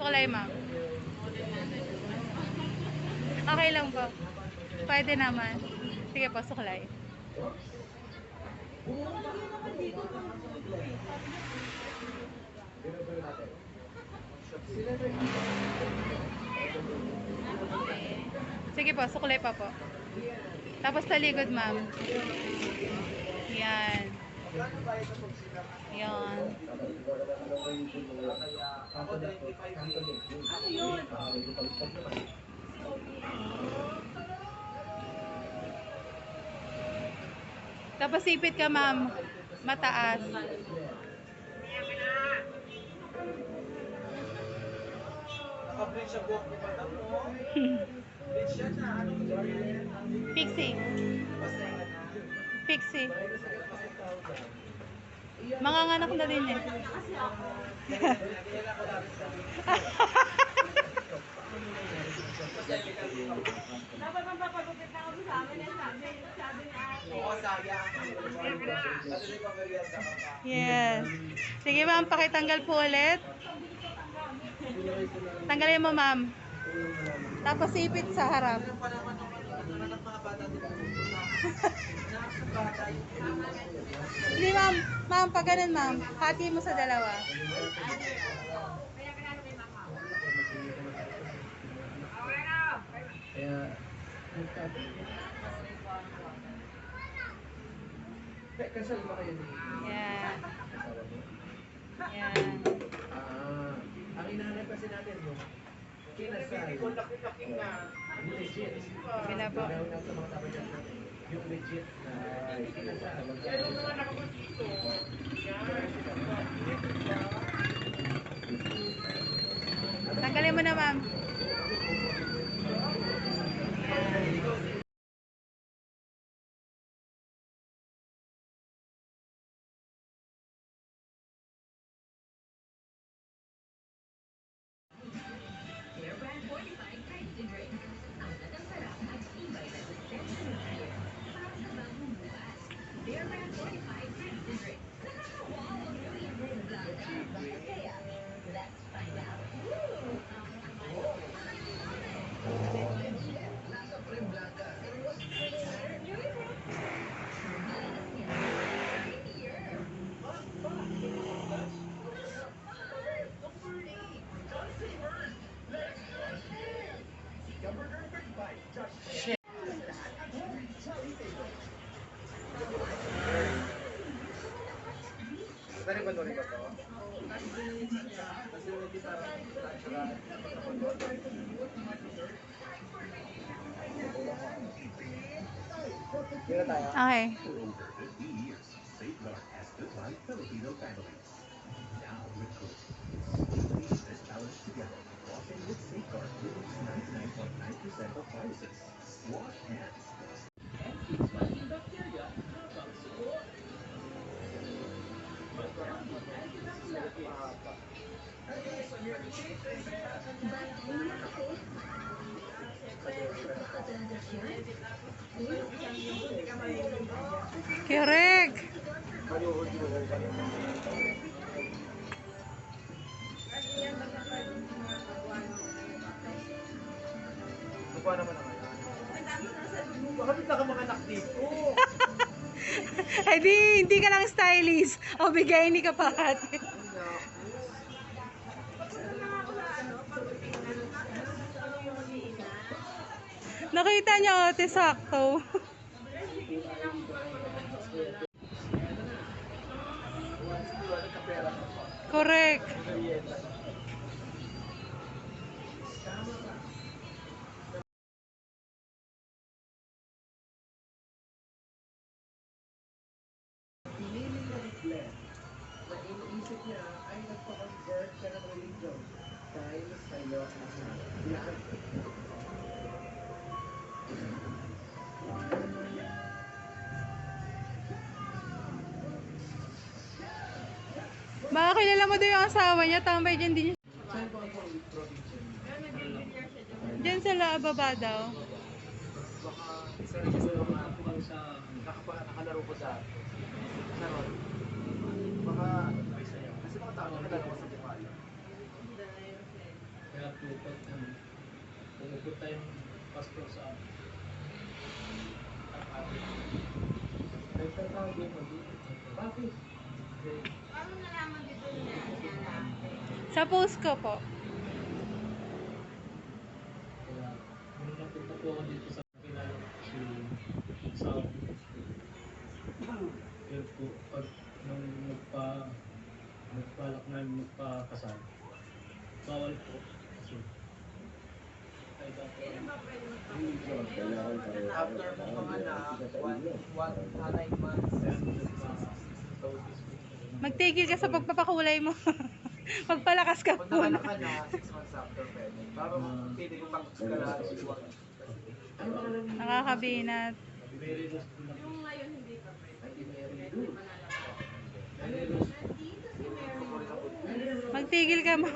Suklay, ma'am. Okay lang po. Pwede naman. Sige po, suklay. Sige po, suklay pa po. Tapos taligod, ma'am. Yan. Yan. Tapos sipit ka, ma'am. Mataas. Pixie. Pixie. Manganganak na din eh. Dapat magpapagupit na kami sa amin yan, sabi ni ate. Yes. Sige ma'am, pakitanggal po ulit. Tanggalin mo ma'am. Tapos ipit sa harap. Hindi ma'am. Ma'am, pag ganun ma'am. Hati mo sa dalawa. Kasal ba kayo ni? Yan. Yan. Ang hinahanap kasi natin yung kinasal. Yung legit. Bila po. Yung legit na kinasal. Tanggalin mo na ma'am. Okay. Correct. Mukha naman naman. Bakit hindi ka mga anak dito? Ay di, hindi ka lang stylist. O bigay ni kapahati. Nakita niyo, ate, sakto. Correct. Iniisip niya ay nagpa-convert siya ng religion dahil sa iyo lahat. Baka kilala mo daw yung asawa niya, tambay dyan din. Saan po ang probinsya? Dyan sa baba daw. Baka isa rin sa mga nakalaro ko sa Saron. Baka kasi mga tao nakalaro ko sa Bukal. nag-recruit tayong pastor sa atin. Nagtatago mag-iit. Bakit? Paano nalaman dito niya? Sa post ko po. Kaya, nung napunta po ako dito sa kilala si South. Pero po, pag nung nagpalak na magpakasal, bawal po. Kasi, ay dapat. After mong mga na, 9 months. Kaya nung nagpa-Saudi Magtigil ka sa pagpapakulay mo. Magpalakas ka Pag po. nakanak ka na, 6 months after pwede. Para pwede ko pang ka lahat sa iwan. Ano ba alam niyo? Nakakabinat. very lost po na. Yung ngayon hindi pa pwede. Ay, di Mary Hindi Lou. pa nalabas. Very lost. Nandito si Mary Lou. Magtigil ka mo.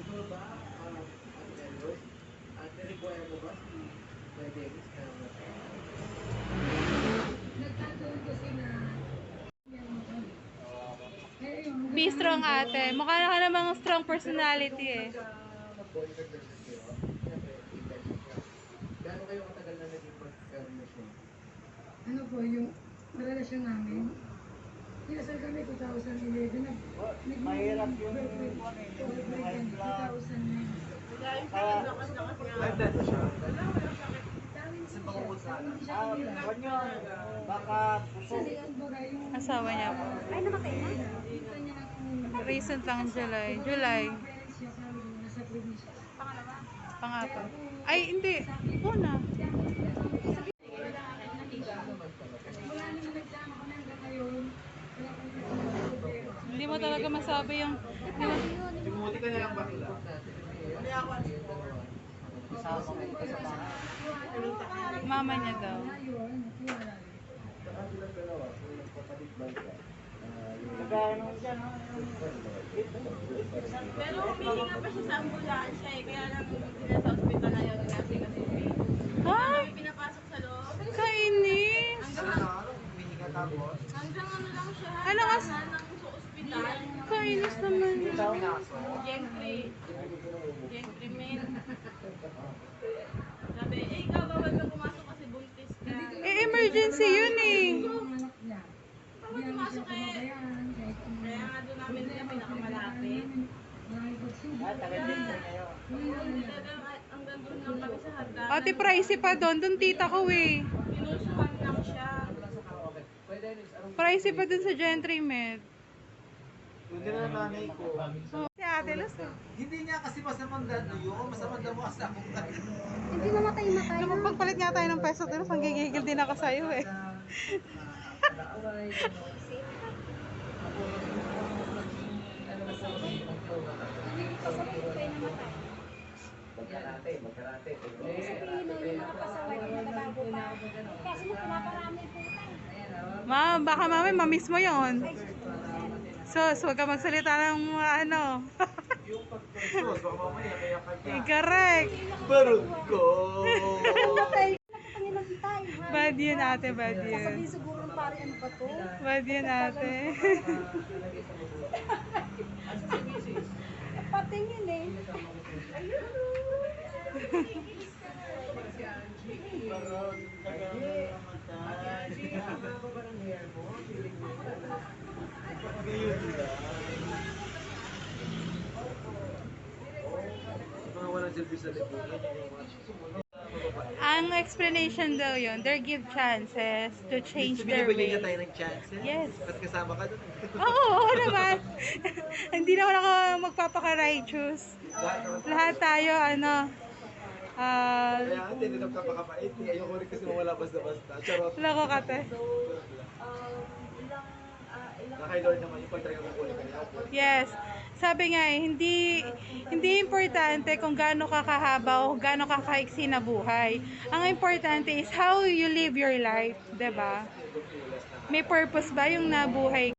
Ito ba, Andrews, nirequire mo ba si Dennis na Be strong ate. Mukha na ka namang strong personality eh. mag-boyfriend versus kayo? Siyempre, gaano kayo katagal na naging mag-relasyon? Ano po, yung relasyon namin, kinasal kami 2011, mahirap yung boyfriend 2009. Lakas-lakas nga. Nagdan na siya. Sa bangkod sa anak. Asawa niya po. Ay, namatay na? Kita niya na kung Recent lang July. July. parents siya, sabi niya, nasa probinsya. Pangapa. Ay, hindi. Una. Wala naman nagsama kami hanggang ngayon. Wala kami nagsasabi. Hindi mo talaga masabi yung... Di ba? Tumuti ka na lang bakla. Mama niya daw. Ayun, nakiwala rin. Pero humihinga pa siya sa ambulansya eh. Kaya lang sila sa ospital na yun. Kasi Ay, may pinapasok sa loob. kainis. Hanggang ano lang siya. Ano kas- hanggang ng sa ospital. Kainis naman. Gentry. Gentry men. Sabi, eh ikaw bawal ka pumasok kasi buntis ka. Eh, emergency yun eh. Yung anak niya. Bawal pumasok eh. Ayan, kahit ano. Kaya nga doon namin sila pinakamalapit. Maraming pagsubok. Hanggang doon lang kami sa hagdan. Ate, pricey pa doon. Doon tita ko eh. Pinusuhan lang siya. Pricey pa doon sa Gentry Med. Hindi na nanay ko. Si Ate Luz eh. Hindi niya kasi masamang dano yun. Masamang damo kasi ako. Hindi mamatay-matay Nung magpalit nga tayo ng peso, Ate Luz, ang gigigil din ako sa'yo eh. Magkarate. Ma, baka mami, mamiss mo yon. Sus, huwag ka magsalita ng mga ano. Sus, baka mamaya kaya kanya. Correct. Barot ko! Bad yun ate, bad yun. siguro pare ano ba to? Bad yun ate. Patingin eh. Mga walang silbi sa lipunan. Ang explanation daw yun, they give chances to change their Binibigyan niya way. tayo ng chance. Yes. Ba't kasama ka doon? Oo naman. Hindi naman ako magpapaka-righteous. Lahat tayo, ano, Kaya hindi na napakapait. Ayoko rin kasi mawala basta-basta. Charot. lako kate. Kay Lord naman yung pag-try ko kunin kanina. Yes. Sabi nga eh, hindi importante kung gaano ka kahaba o gaano ka kaiksi na buhay. Ang importante is how you live your life, 'di ba? May purpose ba yung nabuhay